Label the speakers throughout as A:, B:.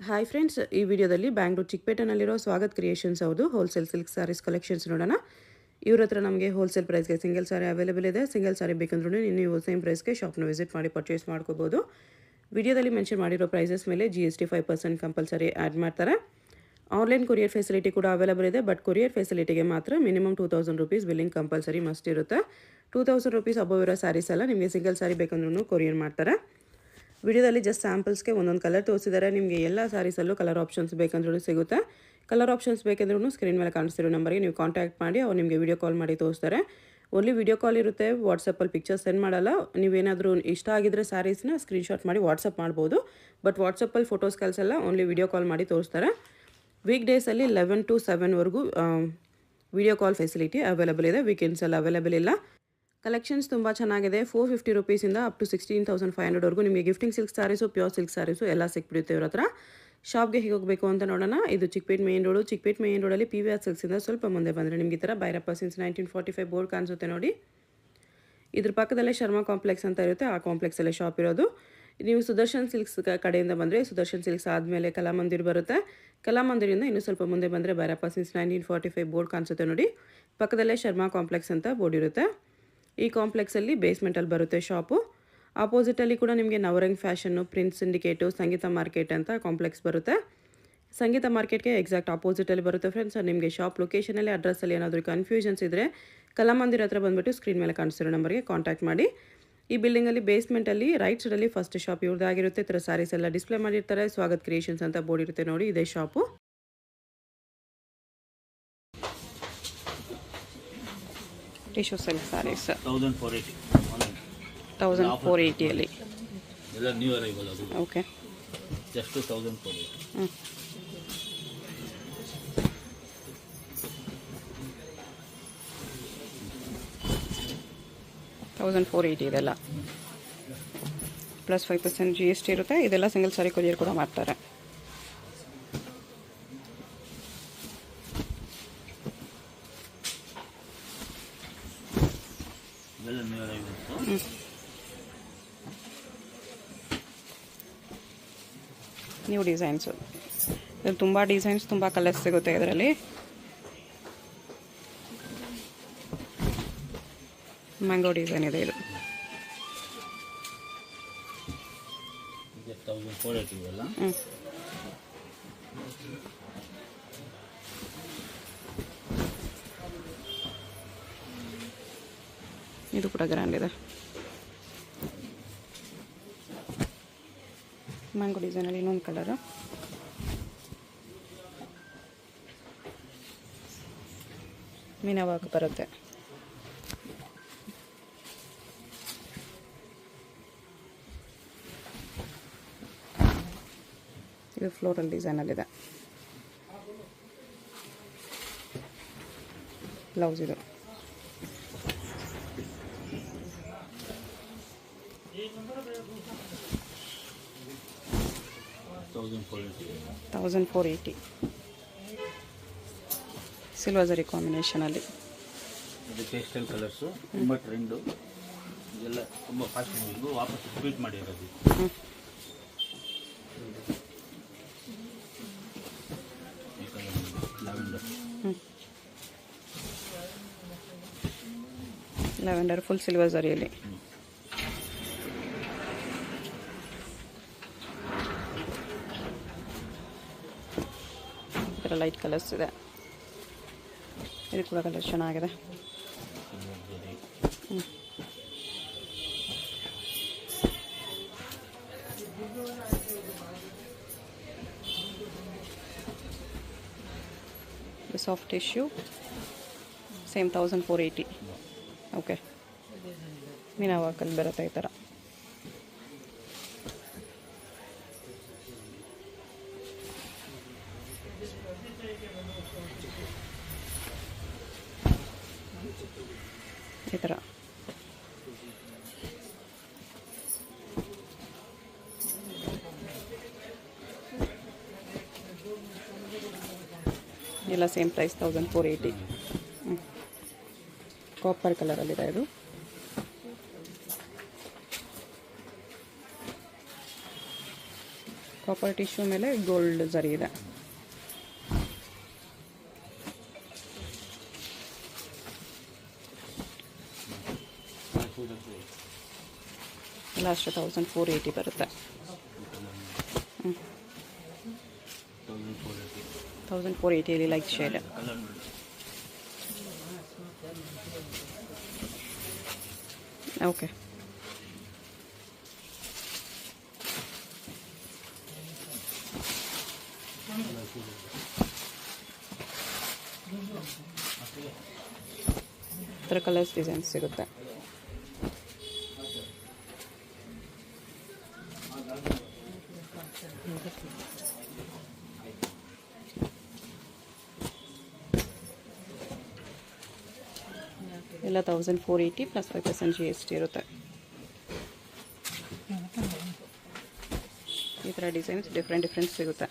A: Hi friends, ಈ ವಿಡಿಯೋದಲ್ಲಿ Bangalore ಚಿಕ್ಕಪೇಟೆನಲ್ಲಿರೋ Swagath creations ಅವ್ರದ್ದು ಹೋಲ್ಸೇಲ್ ಸಿಲ್ಕ್ ಸ್ಯಾರೀಸ್ ಕಲೆಕ್ಷನ್ಸ್ ನೋಡೋಣ. ಇವ್ರ ಹತ್ರ ನಮಗೆ ಹೋಲ್ಸೇಲ್ ಪ್ರೈಸ್ಗೆ ಸಿಂಗಲ್ ಸಾರಿ ಅವೈಲೇಬಲ್ ಇದೆ. ಸಿಂಗಲ್ ಸಾರಿ ಬೇಕಂದ್ರೂ ನೀವು ಸೇಮ್ ಪ್ರೈಸ್ಗೆ ಶಾಪ್ನ ವಿಸಿಟ್ ಮಾಡಿ ಪರ್ಚೇಸ್ ಮಾಡ್ಕೋಬೋದು. ವಿಡಿಯೋದಲ್ಲಿ ಮೆನ್ಷನ್ ಮಾಡಿರೋ ಪ್ರೈಸಸ್ ಮೇಲೆ GST 5% ಕಂಪಲ್ಸರಿ ಆ್ಯಡ್ ಮಾಡ್ತಾರೆ. ಆನ್ಲೈನ್ ಕೊರಿಯರ್ ಫೆಸಿಲಿಟಿ ಕೂಡ ಅವೈಲೇಬಲ್ ಇದೆ. ಬಟ್ ಕೊರಿಯರ್ ಫೆಸಿಲಿಟಿಗೆ ಮಾತ್ರ minimum 2000 rupees billing compulsory must ಇರುತ್ತೆ. 2000 ರೂಪೀಸ್ ಅಬೋವ್ ಇರೋ ಸ್ಯಾರೀಸ್ ಎಲ್ಲ ನಿಮಗೆ ಸಿಂಗಲ್ ಸಾರಿ ಬೇಕಂದ್ರೂ ಕೊರಿಯರ್ ಮಾಡ್ತಾರೆ. ವಿಡಿಯೋದಲ್ಲಿ ಜಸ್ಟ್ ಸ್ಯಾಂಪಲ್ಸ್ಗೆ ಒಂದೊಂದು ಕಲರ್ ತೋರಿಸಿದ್ದಾರೆ. ನಿಮಗೆ ಎಲ್ಲ ಸ್ಯಾರೀಸಲ್ಲೂ ಕಲರ್ ಆಪ್ಷನ್ಸ್ ಬೇಕಂದ್ರೂ ಸಿಗುತ್ತೆ. ಕಲರ್ ಆಪ್ಷನ್ಸ್ ಬೇಕಂದ್ರೂ ಸ್ಕ್ರೀನ್ ಮೇಲೆ ಕಾಣಿಸ್ತಿರೋ ನಂಬರ್ಗೆ ನೀವು ಕಾಂಟ್ಯಾಕ್ಟ್ ಮಾಡಿ ಅವ್ರು ನಿಮಗೆ ವಿಡಿಯೋ ಕಾಲ್ ಮಾಡಿ ತೋರಿಸ್ತಾರೆ. ಓನ್ಲಿ ವಿಡಿಯೋ ಕಾಲ್ ಇರುತ್ತೆ, ವಾಟ್ಸಪ್ಪಲ್ಲಿ ಪಿಕ್ಚರ್ಸ್ ಸೆಂಡ್ ಮಾಡಲ್ಲ. ನೀವೇನಾದರೂ ಇಷ್ಟ ಆಗಿದ್ರೆ ಸ್ಯಾರೀಸ್ನ ಸ್ಕ್ರೀನ್ಶಾಟ್ ಮಾಡಿ ವಾಟ್ಸಪ್ ಮಾಡ್ಬೋದು. ಬಟ್ ವಾಟ್ಸಪ್ಪಲ್ಲಿ ಫೋಟೋಸ್ ಕಳಿಸಲ್ಲ, ಓನ್ಲಿ ವಿಡಿಯೋ ಕಾಲ್ ಮಾಡಿ ತೋರಿಸ್ತಾರೆ. ವೀಕ್ ಡೇಸಲ್ಲಿ 11 to 7ವರೆಗೂ ವಿಡಿಯೋ ಕಾಲ್ ಫೆಸಿಲಿಟಿ ಅವೈಲೇಬಲ್ ಇದೆ. ವೀಕೆಂಡ್ಸಲ್ಲಿ ಅವೈಲೇಬಲ್ ಇಲ್ಲ. ಕಲೆಕ್ಷನ್ಸ್ ತುಂಬ ಚೆನ್ನಾಗಿದೆ. 450 ರೂಪೀಸಿಂದ ಅಪ್ ಟು 16,500ವರೆಗೂ ನಿಮಗೆ gifting silk saris, pure silk saris ಎಲ್ಲ ಸಿಕ್ಬಿಡುತ್ತೆ ಇವ್ರ ಹತ್ರ. ಶಾಪ್ಗೆ ಹೇಗೆ ಹೋಗಬೇಕು ಅಂತ ನೋಡೋಣ. ಇದು Chikkapete main road. Chikkapete main ರೋಡಲ್ಲಿ PVR ಸಿಲ್ಕ್ಸಿಂದ ಸ್ವಲ್ಪ ಮುಂದೆ ಬಂದರೆ ನಿಮಗೆ ಈ ಥರ ಭೈರಪ್ಪ ಸಿನ್ಸ್ 1945 ಬೋರ್ಡ್ ಕಾಣಿಸುತ್ತೆ ನೋಡಿ. ಇದ್ರ ಪಕ್ಕದಲ್ಲೇ ಶರ್ಮಾ ಕಾಂಪ್ಲೆಕ್ಸ್ ಅಂತ ಇರುತ್ತೆ. ಆ ಕಾಂಪ್ಲೆಕ್ಸಲ್ಲೇ ಶಾಪ್ ಇರೋದು. ನೀವು ಸುದರ್ಶನ್ ಸಿಲ್ಕ್ಸ್ ಕಡೆಯಿಂದ ಬಂದರೆ ಸುದರ್ಶನ್ ಸಿಲ್ಕ್ಸ್ ಆದಮೇಲೆ ಕಲಾಮಂದಿರ್ ಬರುತ್ತೆ. ಕಲಾಮಂದಿರಿಂದ ಇನ್ನೂ ಸ್ವಲ್ಪ ಮುಂದೆ ಬಂದರೆ ಭೈರಪ್ಪ ಸಿನ್ಸ್ 1945 ಬೋರ್ಡ್ ಕಾಣಿಸುತ್ತೆ ನೋಡಿ. ಪಕ್ಕದಲ್ಲೇ ಶರ್ಮಾ ಕಾಂಪ್ಲೆಕ್ಸ್ ಅಂತ ಬೋರ್ಡ್ ಇರುತ್ತೆ. ಈ ಕಾಂಪ್ಲೆಕ್ಸಲ್ಲಿ ಬೇಸ್ಮೆಂಟಲ್ಲಿ ಬರುತ್ತೆ ಶಾಪು. ಆಪೋಸಿಟಲ್ಲಿ ಕೂಡ ನಿಮಗೆ ನವರಂಗ್ ಫ್ಯಾಷನ್ನು, ಪ್ರಿನ್ಸ್ ಸಿಂಡಿಕೇಟು, ಸಂಗೀತ ಮಾರ್ಕೆಟ್ ಅಂತ ಕಾಂಪ್ಲೆಕ್ಸ್ ಬರುತ್ತೆ. ಸಂಗೀತ ಮಾರ್ಕೆಟ್ಗೆ ಎಕ್ಸಾಕ್ಟ್ ಆಪೋಸಿಟಲ್ಲಿ ಬರುತ್ತೆ ಫ್ರೆಂಡ್ಸ್. ನಿಮಗೆ ಶಾಪ್ ಲೊಕೇಶನಲ್ಲಿ ಅಡ್ರೆಸ್ಸಲ್ಲಿ ಏನಾದರೂ ಕನ್ಫ್ಯೂಷನ್ಸ್ ಇದ್ದರೆ ಕಲಾಮಂದಿರ ಹತ್ರ ಬಂದುಬಿಟ್ಟು ಸ್ಕ್ರೀನ್ ಮೇಲೆ ಕಾಣಿಸ್ತಿರೋ ನಂಬರ್ಗೆ ಕಾಂಟ್ಯಾಕ್ಟ್ ಮಾಡಿ. ಈ ಬಿಲ್ಡಿಂಗಲ್ಲಿ ಬೇಸ್ಮೆಂಟಲ್ಲಿ ರೈಟ್ ಸೈಡಲ್ಲಿ ಫಸ್ಟ್ ಶಾಪ್ ಇವ್ರದ್ದಾಗಿರುತ್ತೆ. ಈ ಥರ ಸ್ಯಾರೀಸ್ ಎಲ್ಲ ಡಿಸ್ಪ್ಲೇ ಮಾಡಿರ್ತಾರೆ. ಸ್ವಾಗತ್ ಕ್ರಿಯೇಷನ್ಸ್ ಅಂತ ಬೋರ್ಡ್ ಇರುತ್ತೆ ನೋಡಿ, ಇದೇ ಶಾಪು. ಟಿಶ್ಯೂ ಸಿಲ್ಕ್ ಸ್ಯಾರೀಸ್ 1480
B: ಎಲ್ಲ ನ್ಯೂ ಅರೈವಲ್ ಅದು.
A: Okay,
B: just 1480.
A: 1480 ಇದೆಲ್ಲ ಪ್ಲಸ್ 5% GST ಇರುತ್ತೆ. ಇದೆಲ್ಲ ಸಿಂಗಲ್ ಸಾರಿ ಕೊರಿಯರ್ ಕೂಡ ಮಾಡ್ತಾರೆ.
B: ಇವೆಲ್ಲ ನ್ಯೂ ಅರೈವಲ್ಸ್.
A: New designs. ಇದ್ರಲ್ಲಿ ತುಂಬ ಡಿಸೈನ್ಸ್, ತುಂಬ ಕಲರ್ಸ್ ಸಿಗುತ್ತೆ ಇದರಲ್ಲಿ. ಮ್ಯಾಂಗೋ ಡಿಸೈನ್ ಇದೆ ಇದು.
B: 1480 ಇವೆಲ್ಲ.
A: ಇದು ಕೂಡ ಗ್ರ್ಯಾಂಡ್ ಇದೆ. ಮ್ಯಾಂಗೋ ಡಿಸೈನಲ್ಲಿ ಇನ್ನೊಂದು ಕಲರು. ಮೀನಾ ವರ್ಕ್ ಬರುತ್ತೆ. ಇದು ಫ್ಲೋರಲ್ ಡಿಸೈನಲ್ಲಿದೆ. ಬ್ಲೌಸ್ ಇದು. $1,480 ಸಿಲ್ವರ್ ಜರಿ ಕಾಂಬಿನೇಷನಲ್ಲಿ.
B: ಇದು ಪೇಸ್ಟಲ್ ಕಲರ್ಸು, ತುಂಬ ಟ್ರೆಂಡು. ಇದೆಲ್ಲ ತುಂಬ ಫಾಸ್ಟ್ ಮೂವಿಂಗು, ವಾಪಸ್ ರಿಪೀಟ್ ಮಾಡಿರೋದು. ಲ್ಯಾವೆಂಡರ್ ಫುಲ್ ಸಿಲ್ವರ್ ಜರಿಯಲ್ಲಿ. ಈ ಥರ ಲೈಟ್ ಕಲರ್ಸ್ ಇದೆ. ಇದು ಕೂಡ ಕಲರ್ ಚೆನ್ನಾಗಿದೆ. Soft tissue same 1480. Okay, Meena ವರ್ಕಲ್ಲಿ ಬರುತ್ತೆ ಈ ಥರ. ಈ ಥರ ಎಲ್ಲ ಸೇಮ್ ಪ್ರೈಸ್ 1480. ಕಾಪರ್ ಕಲರಲ್ಲಿದೆ ಇದು.
A: ಕಾಪರ್ ಟಿಶ್ಯೂ ಮೇಲೆ ಗೋಲ್ಡ್ ಜರಿ ಇದೆ. ಲಾಸ್ಟ್ 1480 ಬರುತ್ತೆ. 1480 ಲೈಟ್ ಶೇಡ್. ಓಕೆ, ಥರ ಕಲರ್ಸ್ ಡಿಸೈನ್ಸ್ ಸಿಗುತ್ತೆ. ಎಲ್ಲ 1480 ಪ್ಲಸ್ 5% GST ಇರುತ್ತೆ. ಈ ಥರ ಡಿಸೈನ್ಸ್ ಡಿಫ್ರೆಂಟ್ ಸಿಗುತ್ತೆ.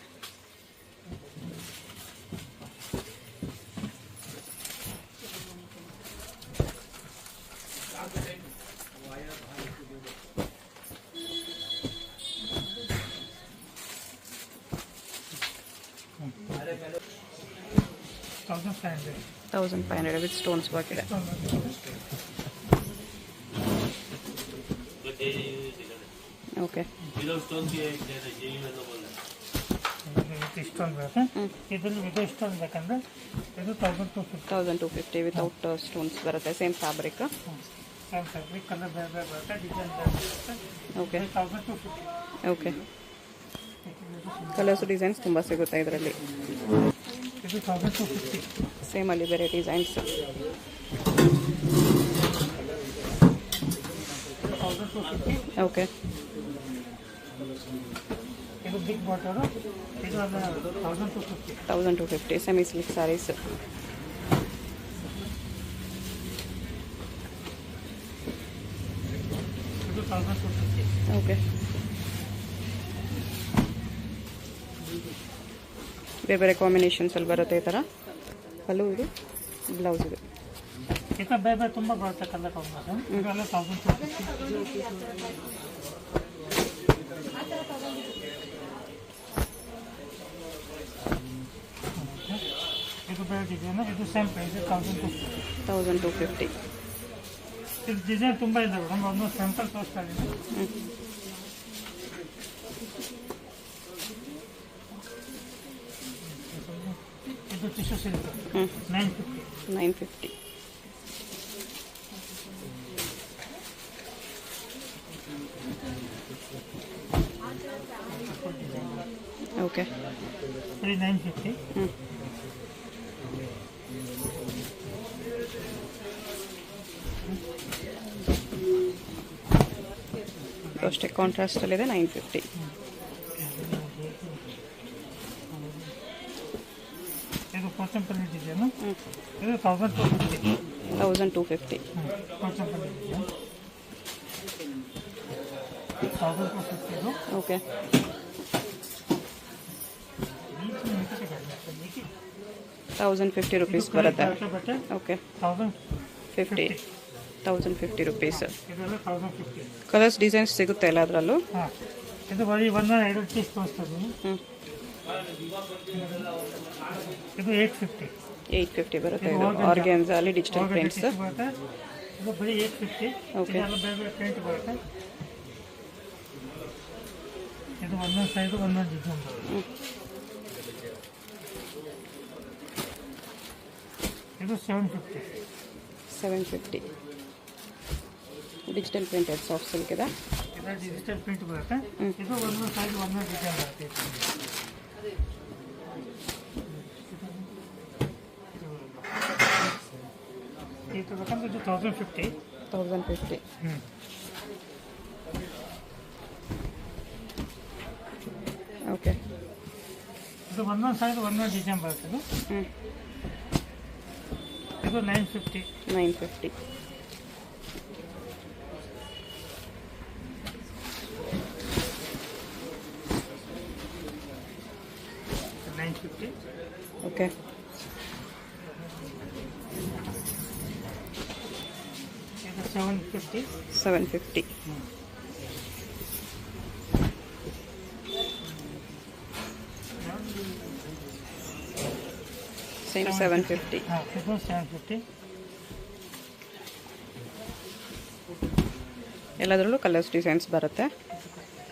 A: $1,500 ವಿತ್ ಸ್ಟೋನ್ಸ್ ವರ್ಕ್ ಇದೆ. ಓಕೆ, $1,250 ವಿತೌಟ್ ಸ್ಟೋನ್ಸ್ ಬರುತ್ತೆ. Same fabric. Okay okay, colours designs ತುಂಬ ಸಿಗುತ್ತೆ ಇದರಲ್ಲಿ. ಸೇಮ್ ಅಲ್ಲಿ ಬೇರೆ ಡಿಸೈನ್ಸ್. ಓಕೆ,
C: ಇದು ಬಿಗ್ ಬಾಟರ್, ಇದು
A: 1250 ಸೆಮಿ ಸಿಲ್ಕ್ ಸ್ಯಾರೀಸ್.
C: ಇದು 1250.
A: ಓಕೆ, ಬೇರೆ ಬೇರೆ ಕಾಂಬಿನೇಷನ್ಸಲ್ಲಿ ಬರುತ್ತೆ ಈ ಥರ. ಪಲ್ಲು ಇದು, ಬ್ಲೌಸ್ ಇದು.
C: ಈಗ ಬೇರೆ ಬೇರೆ ತುಂಬ ಬರುತ್ತೆ ಕಲರ್ ಕಾಂಬಿನೇಷನ್. ಇದೆಲ್ಲ 1250. ಇದು ಬೇರೆ ಡಿಸೈನ್, ಇದು ಸೇಮ್ ಪ್ರೈಸ್
A: 1250.
C: ಇದು ಡಿಸೈನ್ ತುಂಬ ಇದೆ ಮೇಡಮ್, ಒಂದು ಸ್ಯಾಂಪಲ್ ತೋರಿಸ್ತಾ ಇದ್ದೀನಿ. ಇದು ಟಿಶ್ಯೂ ಸಿಲ್ಕ್
A: 950. ಓಕೆ,
C: 950.
A: ಅಷ್ಟೇ ಕಾಂಟ್ರಾಸ್ಟಲ್ಲಿದೆ 950.
C: ಇದು ಪೋಚಂಪಲ್ಲಿ ಡಿಸೈನು, ಇದು 1250.
A: 1250.
C: ಪೋಚಂಪಲ್ಲಿ ಡಿಸೈನ್ 1250 ಇದು.
A: ಓಕೆ, 1050 ರುಪೀಸ್ ಬರುತ್ತೆ.
C: ಬಟ್ಟೆ
A: ಓಕೆ,
C: 1050.
A: 1050 ರುಪೀಸ್.
C: ಇದೆಲ್ಲ 1050.
A: ಕಲರ್ಸ್ ಡಿಸೈನ್ಸ್ ಸಿಗುತ್ತೆ ಎಲ್ಲ ಅದರಲ್ಲೂ.
C: ಹಾಂ, ಇದು ಬರೀ 1 ಪೀಸ್ ತೋರಿಸ್ತಾ ಇದ್ದೀನಿ. ಇದು 850.
A: 850 ಬರುತ್ತೆ. ಇದು ಆರ್ಗ್ಯಾನ್ಸಾ ಅಲ್ಲಿ ಡಿಜಿಟಲ್ ಪ್ರಿಂಟ್ಸ್
C: ಬರುತ್ತೆ. ಇದು ಬರೀ 850.
A: ಓಕೆ,
C: ಇದೆಲ್ಲ ಬೇರೆ ಬೇರೆ ಪ್ರಿಂಟ್ ಬರುತ್ತೆ. ಇದು ಒಂದೊಂದು ಸೈಜು ಒಂದೊಂದು ಡಿಸೈನ್ ಬರುತ್ತೆ. ಇದು 750.
A: 750. ಡಿಜಿಟಲ್ ಪ್ರಿಂಟೆಡ್ ಸಾಫ್ಟ್ ಸಿಲ್ಕ್ ಇದೆ.
C: ಇದು ಡಿಜಿಟಲ್ ಪ್ರಿಂಟ್ ಬರುತ್ತೆ. ಇದು ಒಂದೊಂದು ಸೈಜು ಒಂದೊಂದು ಡಿಸೈನ್ ಬರುತ್ತೆ. ಇದು ಬೇಕಂದ್ರೆ ಇದು 1050.
A: 1050. ಓಕೆ,
C: ಇದು ಒಂದೊಂದು ಸೈಜು ಒಂದೊಂದು ಡಿಸೈನ್ ಬರುತ್ತೆ. ಇದು 950.
A: 950. ಓಕೆ,
C: ಇದು 750.
A: 750. ಸೇಮ್ 750.
C: ಹಾಂ, ಇದು 750.
A: ಎಲ್ಲದರಲ್ಲೂ ಕಲರ್ಸ್ ಡಿಸೈನ್ಸ್ ಬರುತ್ತೆ.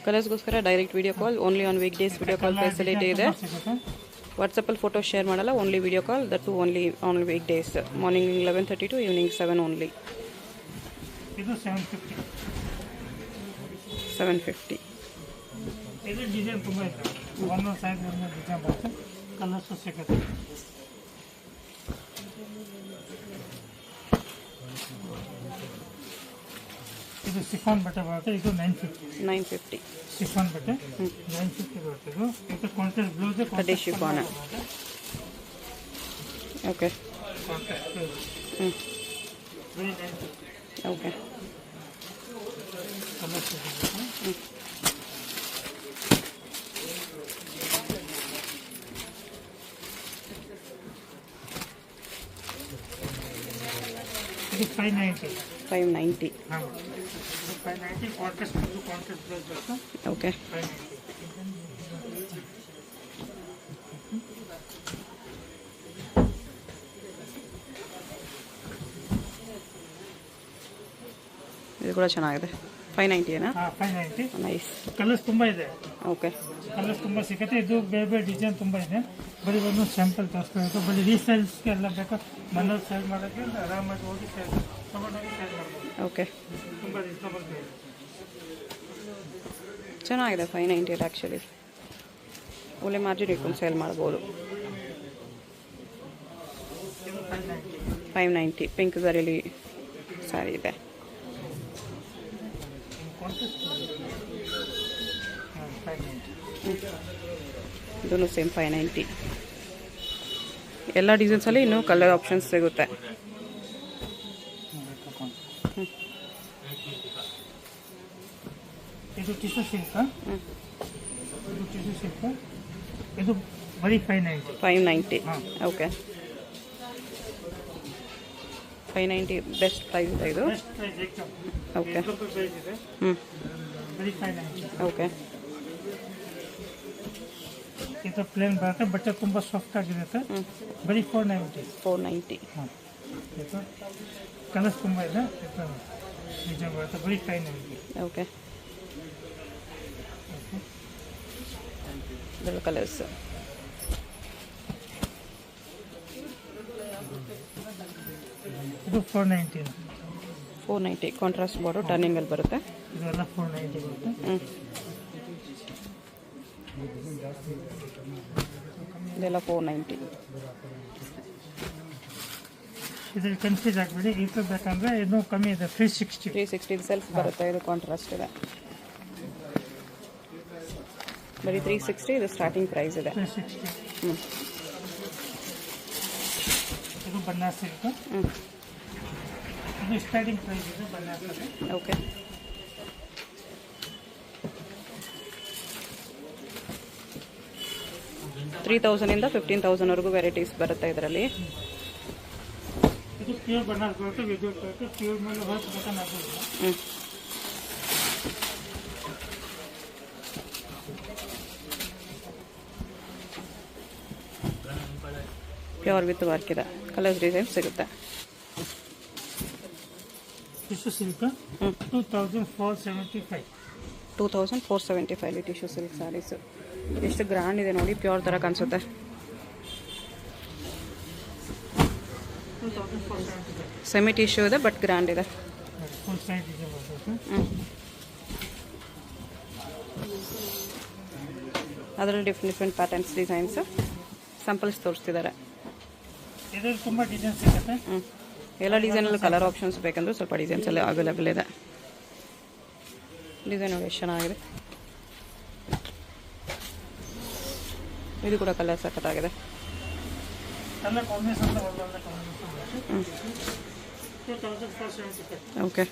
A: ಕಲರ್ಸ್ಗೋಸ್ಕರ direct video call, only on week days video call facility ಇದೆ. ವಾಟ್ಸಪ್ಪಲ್ಲಿ ಫೋಟೋ ಶೇರ್ ಮಾಡಲ್ಲ, only video call, that only on week days, morning 11:30 to evening 7 only.
C: ಇದು 750.
A: 750.
C: ಇದು ಡಿಸೈನ್ ತುಂಬ ಇದೆ. ಒಂದೊಂದು ಸೈಜ್ ಒಂದೊಂದು ಡಿಸೈನ್ ಬರುತ್ತೆ, ಕಲರ್ಸು ಸಿಗುತ್ತೆ. ಇದು ಶಿಫಾನ್ ಬಟ್ಟೆ ಬರುತ್ತೆ. ಇದು 950. ಶಿಫಾನ್ ಬಟ್ಟೆ 950 ಬರುತ್ತೆ. ಇದು ಕಾಂಟ್ರಾಸ್ಟ್ ಬ್ಲೌಸ್,
A: ಕಡೆ chiffon. Okay.
C: Contrast blouse.
A: Okay.
C: Colours ಸಿಗುತ್ತೆ. ಇದು 590.
A: 590.
C: ಹಾಂ, 590. ಕಾಂಟ್ರಾಸ್ಟ್ ಬ್ಲೌಸ್ ಬರುತ್ತೆ.
A: ಓಕೆ.
C: 590.
A: ಇದು ಕೂಡ ಚೆನ್ನಾಗಿದೆ. 590 ಏನಾ?
C: ಹಾಂ, 590.
A: ನೈಸ್.
C: ಕಲರ್ಸ್ ತುಂಬ ಇದೆ.
A: ಓಕೆ.
C: ಕಲರ್ಸ್ ತುಂಬ ಸಿಗುತ್ತೆ. ಇದು ಬೇರೆ ಬೇರೆ ಡಿಸೈನ್ ತುಂಬ ಇದೆ. ಬರೀ ಒಂದು ಸ್ಯಾಂಪಲ್ ತೋರಿಸ್ಬೇಕು. ಬರೀ ರೀಸೇಲ್ಸ್ಗೆ ಎಲ್ಲ ಬೇಕಾ ಮನೇಲಿ ಸೇಲ್ ಮಾಡೋಕ್ಕೆ ಆರಾಮಾಗಿ ಹೋಗಿ ತೊಗೊಂಡೋಗಿ ಸೇಲ್ ಮಾಡ್ಬೋದು.
A: ಓಕೆ.
C: ತುಂಬ ರೀಸನಬಲ್ ಇದೆ.
A: ಚೆನ್ನಾಗಿದೆ. 590 ಆ್ಯಕ್ಚುಲಿ ಒಳ್ಳೆ ಮಾರ್ಜಿನ್ ಇಟ್ಕೊಂಡು ಸೇಲ್ ಮಾಡ್ಬೋದು.
C: ಇದು 590.
A: 590 ಪಿಂಕ್ ಝರಿಯಲ್ಲಿ ಸ್ಯಾರಿ ಇದೆ. ಇದೂ ಸೇಮ್ 590. ಎಲ್ಲ ಡಿಸೈನ್ಸಲ್ಲಿ ಇನ್ನೂ ಕಲರ್ ಆಪ್ಷನ್ಸ್ ಸಿಗುತ್ತೆ.
C: ಇದು ಟಿಶ್ಯೂ ಸಿಲ್ಕ್. ಇದು ಟಿಶ್ಯೂ ಸಿಲ್ಕ್. ಇದು ಬರೀ 590.
A: 590.
C: ಹಾಂ.
A: ಓಕೆ. 590 ಬೆಸ್ಟ್ ಪ್ರೈಸ್ ಇದೆ ಇದು.
C: ಬೆಸ್ಟ್ ಪ್ರೈಸ್ ಎಕ್ದಮ್.
A: ಓಕೆ.
C: ಪ್ರೈಸ್ ಇದೆ. ಬರೀ 590.
A: ಓಕೆ.
C: ಇದು ಪ್ಲೇನ್ ಬರುತ್ತೆ. ಬಟ್ಟೆ ತುಂಬ ಸಾಫ್ಟ್ ಆಗಿರುತ್ತೆ. ಬರೀ 490.
A: 490.
C: ಹಾಂ. ಇದು ಕಲರ್ಸ್ ತುಂಬ ಇದೆ. ಡಿಸೈನ್ ಬರುತ್ತೆ. ಬರೀ 590.
A: ಓಕೆ. ಇದರ ಕಲರ್ಸ್.
C: ಇದು 490.
A: 490 ಕಾಂಟ್ರಾಸ್ಟ್ ಬಾರ್ಡರ್ ಟರ್ನಿಂಗಲ್ಲಿ ಬರುತ್ತೆ.
C: ಇದೆಲ್ಲ 490 ಬರುತ್ತೆ.
A: ಇದೆಲ್ಲ 490.
C: ಇದ್ರಲ್ಲಿ ಕನ್ಫ್ಯೂಸ್ ಆಗಬೇಡಿ. ಇದು ಬೇಕಂದ್ರೆ ಇನ್ನೂ ಕಮ್ಮಿ ಇದೆ. 360.
A: 360 ಸೆಲ್ಫ್ ಬರುತ್ತೆ. ಇದು ಕಾಂಟ್ರಾಸ್ಟ್ ಇದೆ. ಬರೀ 360 ಇದು ಸ್ಟಾರ್ಟಿಂಗ್ ಪ್ರೈಸ್ ಇದೆ.
C: 360. ಇದು ಬನಾರಸ್ ಸಿಲ್ಕ್. ಇದು ಸ್ಟಾರ್ಟಿಂಗ್ ಪ್ರೈಸ್ ಇದೆ ಬನಾರಸ್.
A: ಓಕೆ. $3,000 ಇಂದ $15,000 ವೆರೈಟೀಸ್ ಬರುತ್ತೆ ಇದರಲ್ಲಿ.
C: ಇದು ಪ್ಯೂರ್ ಬನಾರಸ್ ಬರುತ್ತೆ. ವಿದ್ಯುತ್ ಬರುತ್ತೆ. ಪ್ಯೂರ್ ಮೇಲೆ ವರ್ಕ್ ಬಟನ್ ಹಾಕೋದು.
A: ಪ್ಯೂರ್ ವಿತ್ ವರ್ಕ್ ಇದೆ. ಕಲರ್ಸ್ ಡಿಸೈನ್ ಸಿಗುತ್ತೆ.
C: Tissue silk 2475.
A: 2475 tissue silk saris ಎಷ್ಟು ಗ್ರ್ಯಾಂಡ್ ಇದೆ ನೋಡಿ. ಪ್ಯೂರ್ ಥರ ಕಾಣಿಸುತ್ತೆ.
C: 2475.
A: ಸೆಮಿ ಟಿಶ್ಯೂ ಇದೆ ಬಟ್ ಗ್ರ್ಯಾಂಡ್ ಇದೆ.
C: ಫುಲ್ ಸೈಜ್ ಇದೆ ಬರುತ್ತೆ.
A: ಅದರಲ್ಲಿ ಡಿಫ್ರೆಂಟ್ ಪ್ಯಾಟರ್ನ್ಸ್ ಡಿಸೈನ್ಸ್ ಸ್ಯಾಂಪಲ್ಸ್ ತೋರಿಸ್ತಿದ್ದಾರೆ.
C: ಇದರಲ್ಲಿ ತುಂಬ ಡಿಸೈನ್ ಸಿಗುತ್ತೆ.
A: ಎಲ್ಲ ಡಿಸೈನಲ್ಲಿ ಕಲರ್ ಆಪ್ಷನ್ಸ್ ಬೇಕಂದ್ರೆ ಸ್ವಲ್ಪ ಡಿಸೈನ್ಸ್ ಎಲ್ಲ ಅವೈಲೇಬಲ್ ಇದೆ. ಡಿಸೈನ್ ನೋಡಿ ಎಷ್ಟು ಚೆನ್ನಾಗಿದೆ. ಇದು ಕೂಡ ಕಲರ್ ಸಖತ್ತಾಗಿದೆ.
C: ಎಲ್ಲ ಕಾಂಬಿನೇಷನ್ ಒಳ್ಳೊಳ್ಳೆ ಕಾಂಬಿನೇಷನ್. 2475.
A: ಓಕೆ.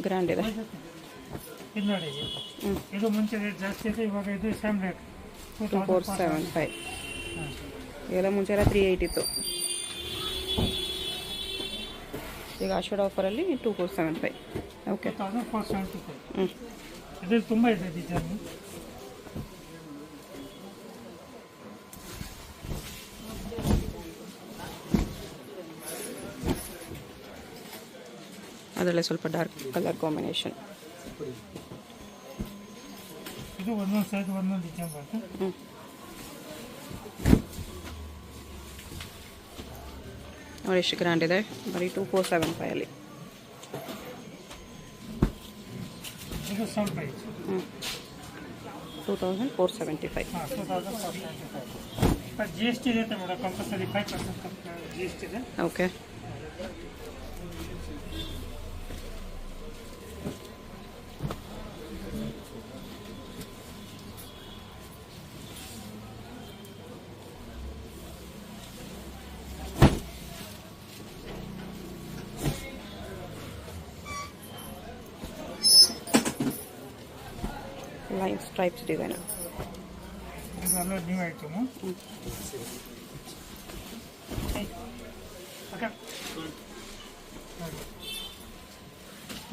A: ಗ್ರ್ಯಾಂಡ್ ಇದೆ.
C: ಇದು ನೋಡಿ. ಇದು ಮುಂಚೆ ರೇಟ್ ಜಾಸ್ತಿ ಇದೆ. ಇವಾಗ ಇದು ಸೇಮ್ ರೇಟ್
A: 2475. ಎಲ್ಲ ಮುಂಚೆ ಎಲ್ಲ 380 ಇತ್ತು. ಈಗ ಆಷಾಢ ಆಫರಲ್ಲಿ 2475. ಓಕೆ.
C: 2475. ಇದ್ರಲ್ಲಿ ತುಂಬ ಇದೆ ಡಿಸೈನ್.
A: ಅದರಲ್ಲೇ ಸ್ವಲ್ಪ ಡಾರ್ಕ್ ಕಲರ್ ಕಾಂಬಿನೇಷನ್.
C: ಇದು ಒಂದೊಂದು ಸೈಜ್ ಒಂದೊಂದು ಡಿಸೈನ್ ಬರುತ್ತೆ.
A: ನೋಡಿ ಎಷ್ಟು ಗ್ರ್ಯಾಂಡ್ ಇದೆ, ಬರೀ 2475 ಅಲ್ಲಿ.
C: ಇದು ಸ್ವಲ್ಪ ಪ್ರೈಸ್
A: 2475.
C: ಹಾಂ 2475. ಬಟ್ ಜಿ ಎಸ್ ಟಿ ಇರುತ್ತೆ madam, compulsory 5% G S T ಇದೆ.
A: ಓಕೆ. Line stripes design.
C: ಇದೆಲ್ಲ ನ್ಯೂ ಐಟಮು.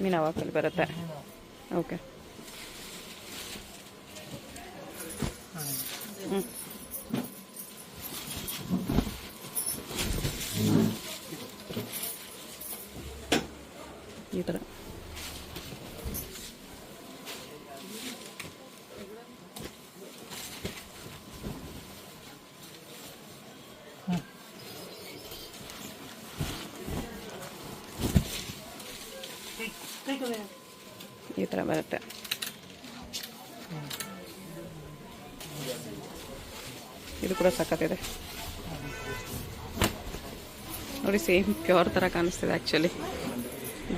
A: ಮೀನಾ ವಾಕಲ್ಲಿ ಬರುತ್ತೆ. ಓಕೆ. ಈ ಥರ ಈ ಥರ ಬರುತ್ತೆ. ಇದು ಕೂಡ ಸಖತ್ತಿದೆ ನೋಡಿ, ಸೇಮ್ ಪ್ಯೂರ್ ಥರ ಕಾಣಿಸ್ತಿದೆ ಆ್ಯಕ್ಚುಲಿ.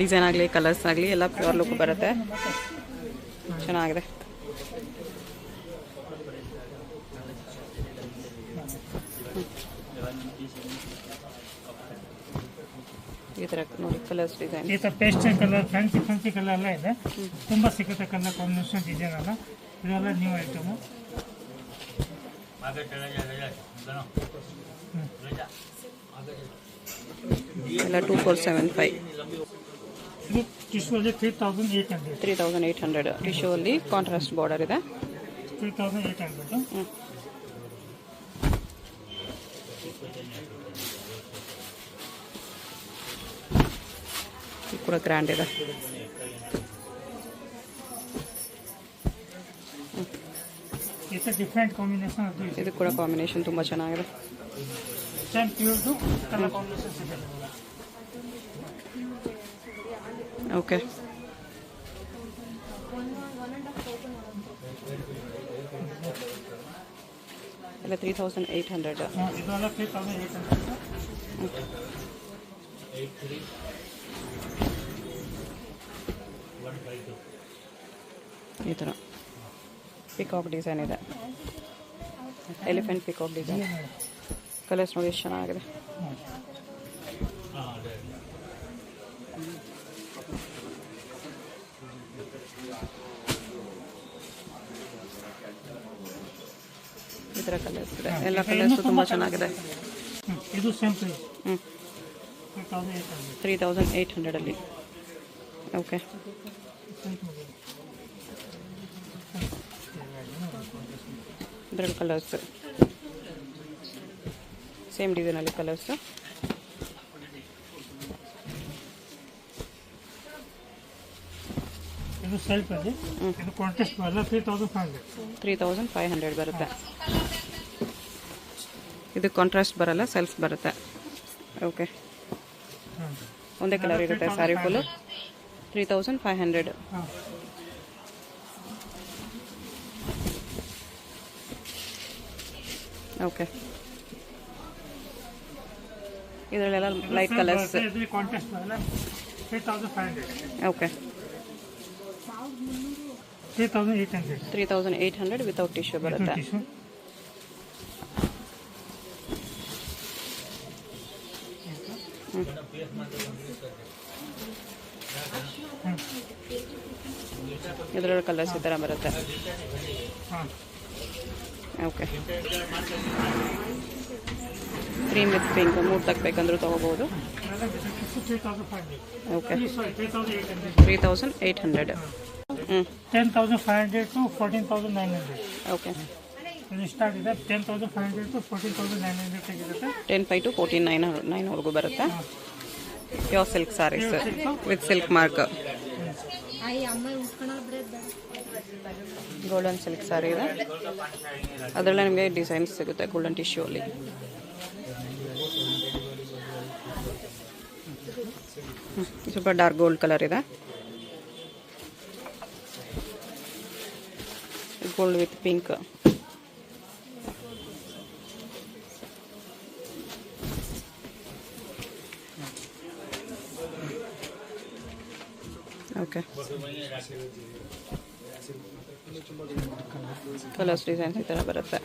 A: ಡಿಸೈನ್ ಆಗಲಿ ಕಲರ್ಸ್ ಆಗಲಿ ಎಲ್ಲ ಪ್ಯೂರ್ ಲುಕ್ ಬರುತ್ತೆ, ಚೆನ್ನಾಗಿದೆ. ಈ ಥರ ನೋಡಿ ಕಲರ್ಸ್ ಡಿಸೈನ್.
C: ಈ ಥರ ಪೇಸ್ಟಲ್ ಕಲರ್, ಫ್ಯಾನ್ಸಿ ಕಲರ್ ಎಲ್ಲ ಇದೆ, ತುಂಬ ಸಿಗುತ್ತೆ ಕಲರ್ ಕಾಂಬಿನೇಷನ್ ಡಿಸೈನ್ ಎಲ್ಲ. ಇದೆಲ್ಲ ನ್ಯೂ ಐಟಮು.
A: ಎಲ್ಲ 2475.
C: ಇದು ಟಿಶ್ಯೂ ಅಲ್ಲಿ 3800.
A: 3800 ಟಿಶ್ಯೂ ಅಲ್ಲಿ ಕಾಂಟ್ರಾಸ್ಟ್ ಬಾರ್ಡರ್ ಇದೆ.
C: 3800.
A: ಇದು ಕೂಡ ಗ್ರ್ಯಾಂಡ್ ಇದೆ.
C: ಡಿಫ್ರೆಂಟ್ ಕಾಂಬಿನೇಷನ್ ಅದು ಇದೆ.
A: ಇದು ಕೂಡ ಕಾಂಬಿನೇಷನ್ ತುಂಬ ಚೆನ್ನಾಗಿದೆ.
C: ಸೇಮ್ ಪ್ಯೂರ್ದು ಕಲರ್ ಕಾಂಬಿನೇಷನ್ ಇದೆ.
A: ಓಕೆ. ಎಲ್ಲ 3800.
C: ಇದೆಲ್ಲ 3800.
A: ಈ ಥರ ಪಿಕಾಕ್ ಡಿಸೈನ್ ಇದೆ, ಎಲಿಫೆಂಟ್ ಪಿಕಾಕ್ ಡಿಸೈನ್. ಕಲರ್ಸ್ ನೋಡಿ ಎಷ್ಟು ಚೆನ್ನಾಗಿದೆ. ಈ ಥರ ಕಲರ್ಸ್ ಇದೆ, ಎಲ್ಲ ಕಲರ್ಸು ತುಂಬ ಚೆನ್ನಾಗಿದೆ.
C: ಇದು ಸೇಮ್ ಪ್ರೈಸ್
A: 3800 ಅಲ್ಲಿ. ಓಕೆ. ಇದರಲ್ಲಿ ಕಲರ್ಸ್ ಸೇಮ್ ಡಿಸೈನಲ್ಲಿ ಕಲರ್ಸು.
C: ಇದು ಸೆಲ್ಫ್ ಅಲ್ಲಿ, ಇದು ಕಾಂಟ್ರಾಸ್ಟ್ ಬರಲ್ಲ.
A: 3500 ಬರುತ್ತೆ. ಇದು ಕಾಂಟ್ರಾಸ್ಟ್ ಬರಲ್ಲ, ಸೆಲ್ಫ್ ಬರುತ್ತೆ. ಓಕೆ. ಒಂದೇ ಕಲರ್ ಇರುತ್ತೆ ಸ್ಯಾರಿ ಫುಲ್ಲು. 3500. ಓಕೆ. ಇದರಲ್ಲೆಲ್ಲ ಲೈಟ್ ಕಲರ್ಸ್.
C: ಕಾಂಟ್ರಾಸ್ಟ್ ಬರಲ್ಲ. 3500.
A: ಓಕೆ. 3800 ವಿತೌಟ್ ಟಿಶ್ಯೂ ಬರುತ್ತೆ. ಇದರಲ್ಲಿ ಕಲರ್ಸ್ ಈ ಥರ ಬರುತ್ತೆ. ಓಕೆ. ಕ್ರೀಮ್ ವಿತ್ ಪಿಂಕ್ 3 ತಗಬೇಕಂದ್ರೂ ತೊಗೋಬೋದು. ಓಕೆ. 3800.
C: 10,500 to 14,900.
A: ಓಕೆ.
C: ಇದು ಸ್ಟಾರ್ಟ್ ಇದೆ 10,500 to 14,900 ತೆಗಿರುತ್ತೆ.
A: 10,500 to 14,900 ವರೆಗೂ ಬರುತ್ತೆ. Pure silk saris with silk mark. Golden silk sari ಇದೆ, ಅದರಲ್ಲೇ ನಿಮಗೆ ಡಿಸೈನ್ಸ್ ಸಿಗುತ್ತೆ ಗೋಲ್ಡನ್ ಟಿಶ್ಯೂ ಅಲ್ಲಿ. ಸ್ವಲ್ಪ ಡಾರ್ಕ್ ಗೋಲ್ಡ್ ಕಲರ್ ಇದೆ, gold with pink. Okay, colours designs ಈ ಥರ ಬರುತ್ತೆ.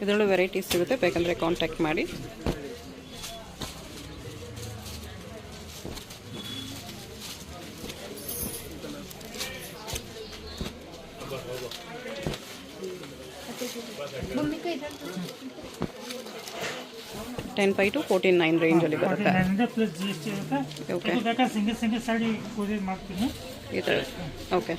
A: ಇದರಲ್ಲೂ ವೆರೈಟೀಸ್ ಸಿಗುತ್ತೆ, ಬೇಕಂದರೆ ಕಾಂಟ್ಯಾಕ್ಟ್ ಮಾಡಿ. $10,500 to $14,900 ರೇಂಜಲ್ಲಿ ಬರುತ್ತೆ.
C: ಪ್ಲಸ್ GST ಇರುತ್ತೆ.
A: ಓಕೆ,
C: ಬೇಕಾದ್ರೆ ಸಿಂಗಲ್ ಸಾಡಿ ಕೊರಿಯರ್ ಮಾಡ್ತೀನಿ
A: ಈ ಥರ. ಓಕೆ,